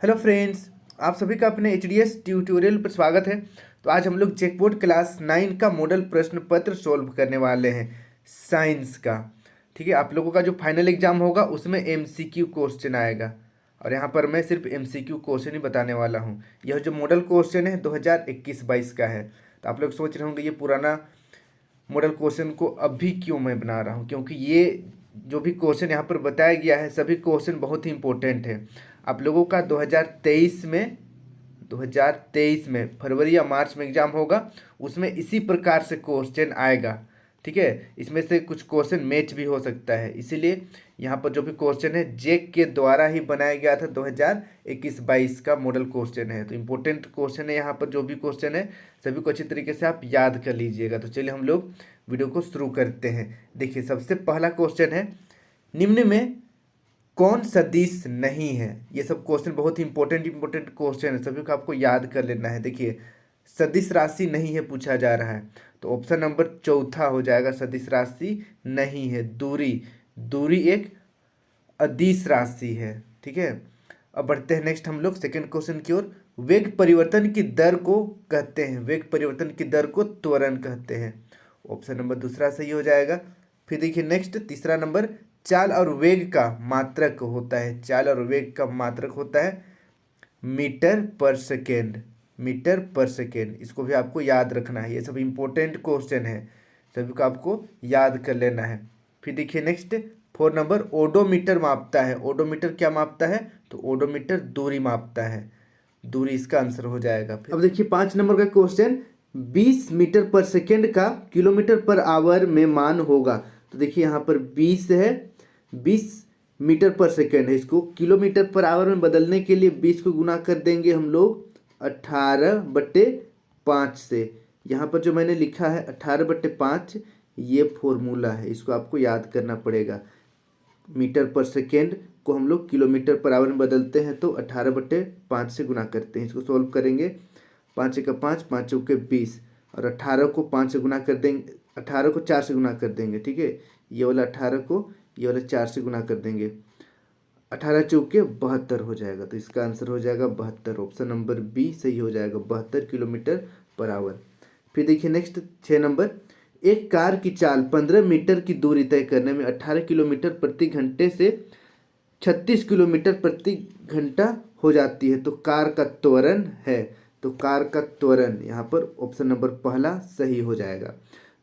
Hello friends, आप सभी का अपने एच ट्यूटोरियल पर स्वागत है। तो आज हम लोग जैकपॉट क्लास 9 का मॉडल प्रश्न पत्र सोल्व करने वाले हैं साइंस का। ठीक है, आप लोगों का जो फाइनल एग्जाम होगा उसमें एमसीक्यू क्वेश्चन आएगा और यहाँ पर मैं सिर्फ एमसीक्यू क्वेश्चन ही बताने वाला हूँ। यह जो मॉडल क्वेश्चन है 2021-22 का है। तो आप लोग सोच रहे होंगे ये पुराना मॉडल क्वेश्चन को अभी क्यों मैं बना रहा हूँ, क्योंकि ये जो भी क्वेश्चन यहाँ पर बताया गया है सभी क्वेश्चन बहुत ही इंपॉर्टेंट है। आप लोगों का 2023 में फरवरी या मार्च में एग्जाम होगा, उसमें इसी प्रकार से क्वेश्चन आएगा। ठीक है, इसमें से कुछ क्वेश्चन मैच भी हो सकता है, इसीलिए यहाँ पर जो भी क्वेश्चन है जेक के द्वारा ही बनाया गया था। 2021-22 का मॉडल क्वेश्चन है, तो इम्पोर्टेंट क्वेश्चन है। यहाँ पर जो भी क्वेश्चन है सभी को अच्छी तरीके से आप याद कर लीजिएगा। तो चलिए हम लोग वीडियो को शुरू करते हैं। देखिए, सबसे पहला क्वेश्चन है, निम्न में कौन सदिश नहीं है। ये सब क्वेश्चन बहुत ही इंपॉर्टेंट क्वेश्चन है, सभी को आपको याद कर लेना है। देखिए, सदिश राशि नहीं है पूछा जा रहा है, तो ऑप्शन नंबर चौथा हो जाएगा। सदिश राशि नहीं है। दूरी, दूरी एक अदिश राशि है। ठीक है, अब बढ़ते हैं नेक्स्ट हम लोग सेकंड क्वेश्चन की ओर। वेग परिवर्तन की दर को कहते हैं, वेग परिवर्तन की दर को त्वरण कहते हैं। ऑप्शन नंबर दूसरा सही हो जाएगा। फिर देखिए नेक्स्ट तीसरा नंबर, चाल और वेग का मात्रक होता है। चाल और वेग का मात्रक होता है मीटर पर सेकेंड। मीटर पर सेकेंड, इसको भी आपको याद रखना है। ये सब इंपॉर्टेंट क्वेश्चन है, सभी को आपको याद कर लेना है। फिर देखिए नेक्स्ट फोर नंबर, ओडोमीटर मापता है। ओडोमीटर क्या मापता है? तो ओडोमीटर दूरी मापता है। दूरी इसका आंसर हो जाएगा। फिर अब देखिए 5 नंबर का क्वेश्चन, 20 मीटर पर सेकेंड का किलोमीटर पर आवर में मान होगा। तो देखिए यहाँ पर 20 है, 20 मीटर पर सेकेंड है। इसको किलोमीटर पर आवर में बदलने के लिए 20 को गुना कर देंगे हम लोग 18/5 से। यहाँ पर जो मैंने लिखा है 18/5, ये फॉर्मूला है, इसको आपको याद करना पड़ेगा। मीटर पर सेकेंड को हम लोग किलोमीटर पर आवर में बदलते हैं तो 18/5 से गुना करते हैं। इसको सॉल्व करेंगे, 5 का 5, 5 चौके 20, और 18 को 5 से गुना कर देंगे, 18 को 4 से गुना कर देंगे। ठीक है, ये वाला 18 को ये वाला 4 से गुना कर देंगे, 18 चौके 72 हो जाएगा। तो इसका आंसर हो जाएगा 72। ऑप्शन नंबर बी सही हो जाएगा, 72 किलोमीटर पर आवर। फिर देखिए नेक्स्ट 6 नंबर, एक कार की चाल 15 मीटर की दूरी तय करने में 18 किलोमीटर प्रति घंटे से 36 किलोमीटर प्रति घंटा हो जाती है, तो कार का त्वरण है। तो कार का त्वरण यहाँ पर ऑप्शन नंबर पहला सही हो जाएगा,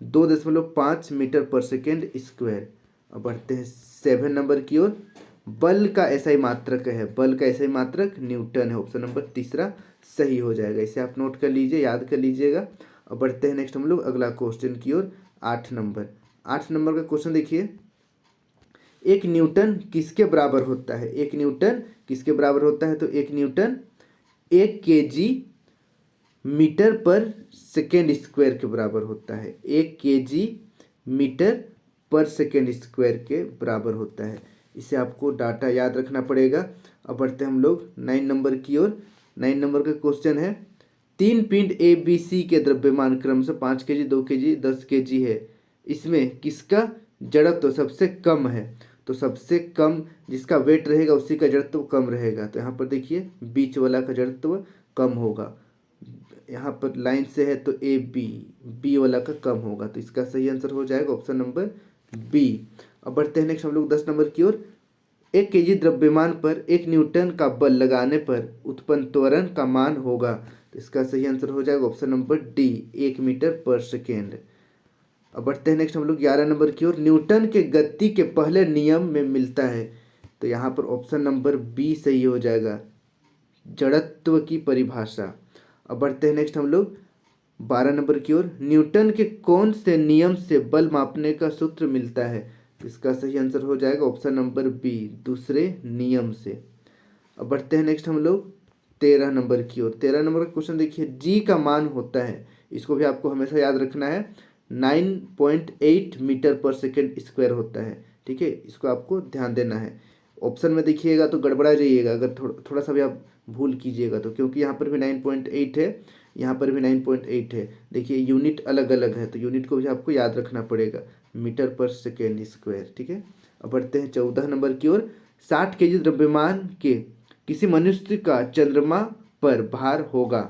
2.5 मीटर पर सेकेंड स्क्वायर। अब बढ़ते हैं 7 नंबर की ओर। बल का एसआई मात्रक है, बल का एसआई मात्रक न्यूटन है। ऑप्शन नंबर तीसरा सही हो जाएगा, इसे आप नोट कर लीजिए, याद कर लीजिएगा। अब बढ़ते हैं नेक्स्ट हम लोग अगला क्वेश्चन की ओर। 8 नंबर, 8 नंबर का क्वेश्चन देखिए, एक न्यूटन किसके बराबर होता है? एक न्यूटन किसके बराबर होता है? तो एक न्यूटन 1 kg मीटर पर सेकेंड स्क्वायर के बराबर होता है। 1 kg मीटर पर सेकेंड स्क्वायर के बराबर होता है। इसे आपको डाटा याद रखना पड़ेगा। अब बढ़ते हैं हम लोग 9 नंबर की ओर। 9 नंबर का क्वेश्चन है, 3 पिंड ए बी सी के द्रव्यमान क्रमशः 5 kg, 2 kg, 10 kg है। इसमें किसका जड़त्व सबसे कम है? तो सबसे कम जिसका वेट रहेगा उसी का जड़त्व कम रहेगा। तो यहाँ पर देखिए बीच वाला का जड़त्व कम होगा। यहाँ पर लाइन से है तो ए बी, बी वाला का कम होगा, तो इसका सही आंसर हो जाएगा ऑप्शन नंबर बी। अब बढ़ते हैं नेक्स्ट हम लोग 10 नंबर की ओर। 1 kg द्रव्यमान पर 1 न्यूटन का बल लगाने पर उत्पन्न त्वरण का मान होगा, तो इसका सही आंसर हो जाएगा ऑप्शन नंबर डी, 1 मीटर पर सेकेंड। अब बढ़ते हैं नेक्स्ट हम लोग 11 नंबर की ओर। न्यूटन के गति के पहले नियम में मिलता है, तो यहाँ पर ऑप्शन नंबर बी सही हो जाएगा, जड़त्व की परिभाषा। अब बढ़ते हैं नेक्स्ट हम लोग 12 नंबर की ओर। न्यूटन के कौन से नियम से बल मापने का सूत्र मिलता है? इसका सही आंसर हो जाएगा ऑप्शन नंबर बी, दूसरे नियम से। अब बढ़ते हैं नेक्स्ट हम लोग 13 नंबर की ओर। 13 नंबर का क्वेश्चन देखिए, जी का मान होता है, इसको भी आपको हमेशा याद रखना है, 9.8 मीटर पर सेकेंड स्क्वायर होता है। ठीक है, इसको आपको ध्यान देना है। ऑप्शन में देखिएगा तो गड़बड़ा जाइएगा अगर थोड़ा सा भी आप भूल कीजिएगा तो, क्योंकि यहाँ पर भी 9.8 है, यहाँ पर भी 9.8 है। देखिए यूनिट अलग अलग है, तो यूनिट को भी आपको याद रखना पड़ेगा, मीटर पर सेकेंड स्क्वायर। ठीक है, अब बढ़ते हैं 14 नंबर की ओर। 60 kg द्रव्यमान के किसी मनुष्य का चंद्रमा पर भार होगा।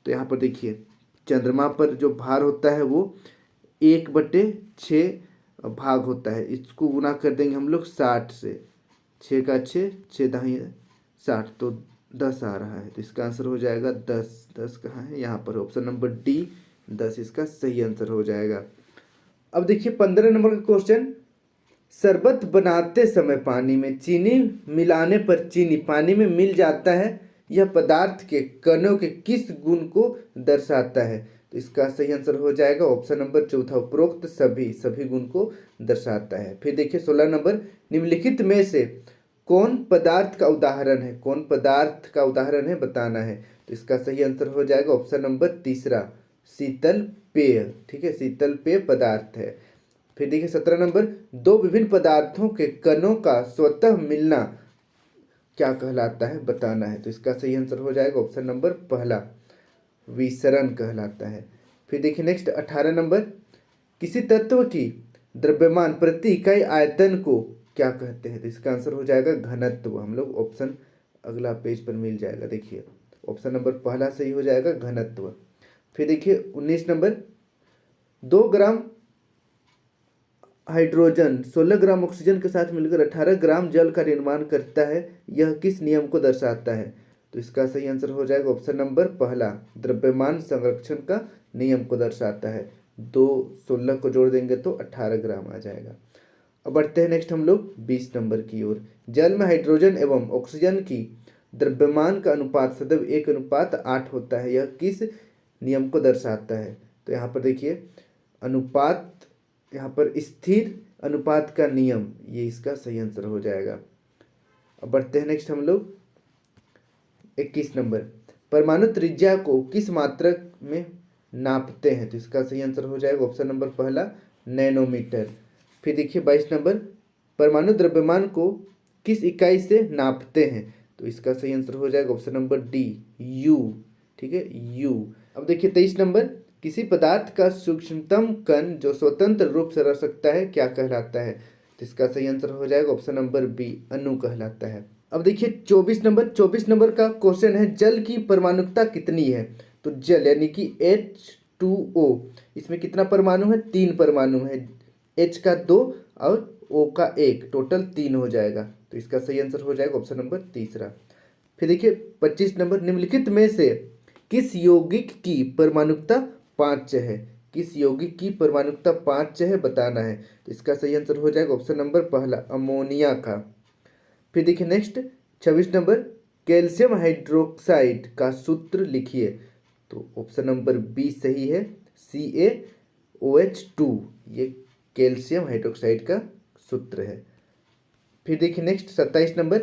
तो यहाँ पर देखिए चंद्रमा पर जो भार होता है वो 1/6 भाग होता है। इसको गुना कर देंगे हम लोग 60 से, 6 का 6, 6×10 60, तो 10 आ रहा है। तो इसका आंसर हो जाएगा 10। 10 कहाँ है? यहाँ पर ऑप्शन नंबर डी 10 इसका सही आंसर हो जाएगा। अब देखिए 15 नंबर का क्वेश्चन, शरबत बनाते समय पानी में चीनी मिलाने पर चीनी पानी में मिल जाता है, यह पदार्थ के कणों के किस गुण को दर्शाता है? तो इसका सही आंसर हो जाएगा ऑप्शन नंबर चौथा, उपरोक्त सभी गुण को दर्शाता है। फिर देखिए 16 नंबर, निम्नलिखित में से कौन पदार्थ का उदाहरण है? कौन पदार्थ का उदाहरण है बताना है। तो इसका सही आंसर हो जाएगा ऑप्शन नंबर तीसरा, शीतल पेय। ठीक है, शीतल पेय पदार्थ है। फिर देखिए 17 नंबर, दो विभिन्न पदार्थों के कणों का स्वतः मिलना क्या कहलाता है बताना है। तो इसका सही आंसर हो जाएगा ऑप्शन नंबर पहला, विसरण कहलाता है। फिर देखिए नेक्स्ट 18 नंबर, किसी तत्व की द्रव्यमान प्रति इकाई आयतन को क्या कहते हैं? तो इसका आंसर हो जाएगा घनत्व। हम लोग ऑप्शन अगला पेज पर मिल जाएगा, देखिए ऑप्शन नंबर पहला सही हो जाएगा घनत्व। फिर देखिए 19 number, 2 gram hydrogen 16 gram oxygen के साथ मिलकर 18 ग्राम जल का निर्माण करता है, यह किस नियम को दर्शाता है? तो इसका सही आंसर हो जाएगा ऑप्शन नंबर पहला, द्रव्यमान संरक्षण का नियम को दर्शाता है। 2 16 को जोड़ देंगे तो 18 ग्राम आ जाएगा। अब बढ़ते हैं नेक्स्ट हम लोग 20 नंबर की ओर। जल में हाइड्रोजन एवं ऑक्सीजन की द्रव्यमान का अनुपात सदैव 1:8 होता है, यह किस नियम को दर्शाता है? तो यहाँ पर देखिए अनुपात, यहाँ पर स्थिर अनुपात का नियम, ये इसका सही आंसर हो जाएगा। अब बढ़ते हैं नेक्स्ट हम लोग 21 नंबर, परमाणु त्रिज्या को किस मात्रक में नापते हैं? तो इसका सही आंसर हो जाएगा ऑप्शन नंबर पहला, नैनोमीटर। फिर देखिए 22 नंबर, परमाणु द्रव्यमान को किस इकाई से नापते हैं? तो इसका सही आंसर हो जाएगा ऑप्शन नंबर डी, यू। ठीक है, यू। अब देखिए 23 नंबर, किसी पदार्थ का सूक्ष्मतम कण जो स्वतंत्र रूप से रह सकता है क्या कहलाता है? तो इसका सही आंसर हो जाएगा ऑप्शन नंबर बी, अणु कहलाता है। अब देखिए 24 नंबर का क्वेश्चन है, जल की परमाणुकता कितनी है? तो जल यानी कि H2O, इसमें कितना परमाणु है? 3 परमाणु है, H का 2 और O का 1, टोटल 3 हो जाएगा। तो इसका सही आंसर हो जाएगा ऑप्शन नंबर तीसरा। फिर देखिए 25 नंबर, निम्नलिखित में से किस यौगिक की परमाणुकता 5 है? किस यौगिक की परमाणुकता 5 है बताना है। तो इसका सही आंसर हो जाएगा ऑप्शन नंबर पहला, अमोनिया का। फिर देखिए नेक्स्ट 26 नंबर, कैल्शियम हाइड्रोक्साइड का सूत्र लिखिए। तो ऑप्शन नंबर बी सही है, CaOH2, ये कैल्शियम हाइड्रोक्साइड का सूत्र है। फिर देखिए नेक्स्ट 27 नंबर,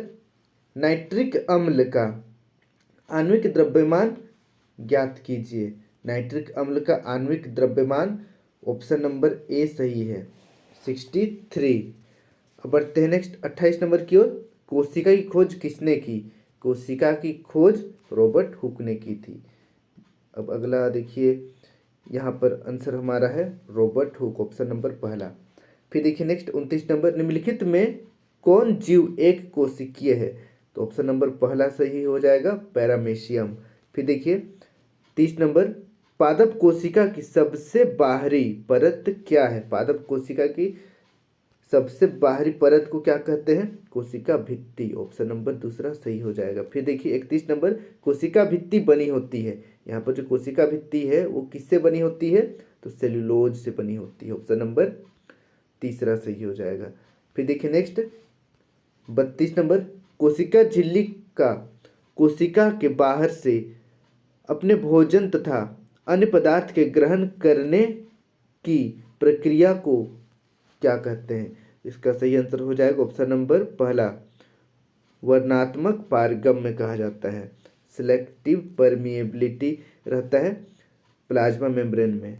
नाइट्रिक अम्ल का आणविक द्रव्यमान ज्ञात कीजिए। नाइट्रिक अम्ल का आणविक द्रव्यमान ऑप्शन नंबर ए सही है, 63। अब बढ़ते हैं नेक्स्ट 28 नंबर की ओर, कोशिका की खोज किसने की? कोशिका की खोज रॉबर्ट हुक ने की थी। अब अगला देखिए, यहाँ पर आंसर हमारा है रॉबर्ट हुक, ऑप्शन नंबर पहला। फिर देखिए नेक्स्ट 29 नंबर, निम्नलिखित में कौन जीव एक कोशिकीय है? तो ऑप्शन नंबर पहला सही हो जाएगा, पैरामीशियम। फिर देखिए 30 नंबर, पादप कोशिका की सबसे बाहरी परत क्या है? पादप कोशिका की सबसे बाहरी परत को क्या कहते हैं? कोशिका भित्ति, ऑप्शन नंबर दूसरा सही हो जाएगा। फिर देखिए 31 नंबर, कोशिका भित्ति बनी होती है, यहाँ पर जो कोशिका भित्ति है वो किससे बनी होती है? तो सेल्यूलोज से बनी होती है, ऑप्शन नंबर तीसरा सही हो जाएगा। फिर देखिए नेक्स्ट 32 नंबर, कोशिका झिल्ली का कोशिका के बाहर से अपने भोजन तथा अन्य पदार्थ के ग्रहण करने की प्रक्रिया को क्या कहते हैं? इसका सही आंसर हो जाएगा ऑप्शन नंबर पहला, वर्णात्मक पारगम्य कहा जाता है। सिलेक्टिव परमिएबिलिटी रहता है प्लाज्मा मेम्ब्रेन में।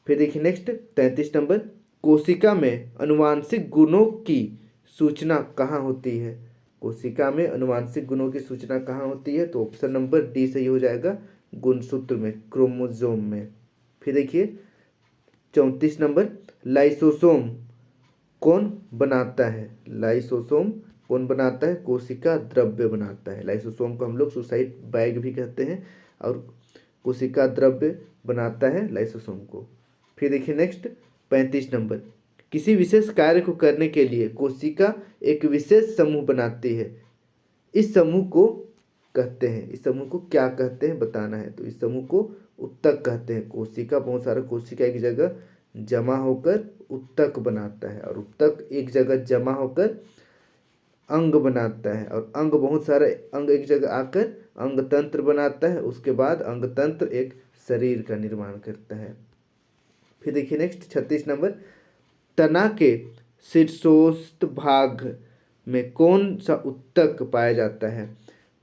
फिर देखिए नेक्स्ट 33 नंबर, कोशिका में अनुवांशिक गुणों की सूचना कहाँ होती है? कोशिका में अनुवांशिक गुणों की सूचना कहाँ होती है? तो ऑप्शन नंबर डी सही हो जाएगा, गुणसूत्र में, क्रोमोसोम में। फिर देखिए 34 नंबर, लाइसोसोम कौन बनाता है? लाइसोसोम कौन बनाता है? कोशिका द्रव्य बनाता है। लाइसोसोम को हम लोग सुसाइड बैग भी कहते हैं और कोशिका द्रव्य बनाता है लाइसोसोम को। फिर देखिए नेक्स्ट 35 नंबर, किसी विशेष कार्य को करने के लिए कोशिका एक विशेष समूह बनाती है, इस समूह को कहते हैं, इस समूह को क्या कहते हैं बताना है। तो इस समूह को उत्तक कहते हैं। कोशिका, बहुत सारा कोशिका एक जगह जमा होकर उत्तक बनाता है और उत्तक एक जगह जमा होकर अंग बनाता है और अंग, बहुत सारे अंग एक जगह आकर अंग तंत्र बनाता है। उसके बाद अंग तंत्र एक शरीर का निर्माण करता है। फिर देखिए नेक्स्ट 36 नंबर, तना के शीर्षोस्त भाग में कौन सा उत्तक पाया जाता है?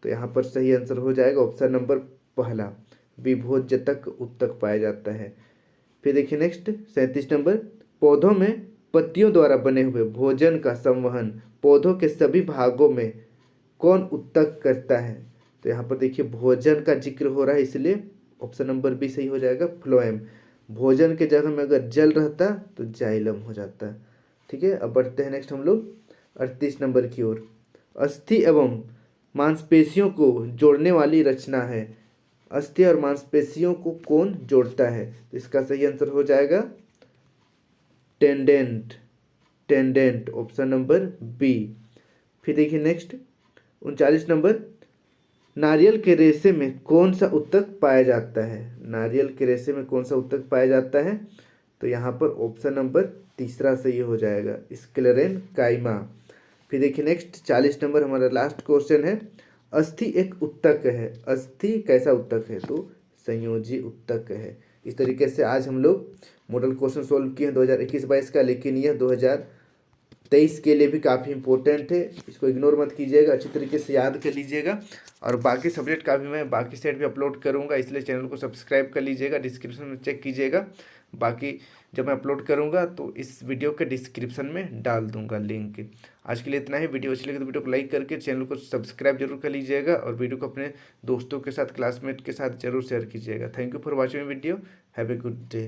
तो यहाँ पर सही आंसर हो जाएगा ऑप्शन नंबर पहला, विभोज्यतक उत्तक पाया जाता है। फिर देखिए नेक्स्ट 37 नंबर, पौधों में पत्तियों द्वारा बने हुए भोजन का संवहन पौधों के सभी भागों में कौन उत्तक करता है? तो यहाँ पर देखिए भोजन का जिक्र हो रहा है, इसलिए ऑप्शन नंबर बी सही हो जाएगा, फ्लोएम। भोजन के जगह में अगर जल रहता तो जाइलम हो जाता। ठीक है, अब बढ़ते हैं नेक्स्ट हम लोग 38 नंबर की ओर। अस्थि एवं मांसपेशियों को जोड़ने वाली रचना है, अस्थि और मांसपेशियों को कौन जोड़ता है? तो इसका सही आंसर हो जाएगा टेंडेंट, टेंडेंट ऑप्शन नंबर बी। फिर देखिए नेक्स्ट 39 नंबर, नारियल के रेशे में कौन सा उत्तक पाया जाता है? नारियल के रेशे में कौन सा उत्तक पाया जाता है? तो यहाँ पर ऑप्शन नंबर तीसरा सही हो जाएगा, स्क्लेरेन काइमा। फिर देखिए नेक्स्ट 40 नंबर हमारा लास्ट क्वेश्चन है, अस्थि एक उत्तक है, अस्थि कैसा उत्तक है? तो संयोजी उत्तक है। इस तरीके से आज हम लोग मॉडल क्वेश्चन सोल्व किए हैं 2021-22 का, लेकिन यह 2023 के लिए भी काफ़ी इंपॉर्टेंट है। इसको इग्नोर मत कीजिएगा, अच्छी तरीके से याद कर लीजिएगा। और बाकी सब्जेक्ट का भी मैं बाकी सेट भी अपलोड करूंगा, इसलिए चैनल को सब्सक्राइब कर लीजिएगा, डिस्क्रिप्शन में चेक कीजिएगा। बाकी जब मैं अपलोड करूंगा तो इस वीडियो के डिस्क्रिप्शन में डाल दूंगा लिंक। आज के लिए इतना ही। वीडियो अच्छी लगे तो वीडियो को लाइक करके चैनल को सब्सक्राइब जरूर कर लीजिएगा और वीडियो को अपने दोस्तों के साथ, क्लासमेट के साथ जरूर शेयर कीजिएगा। Thank you for watching video. Have a good day.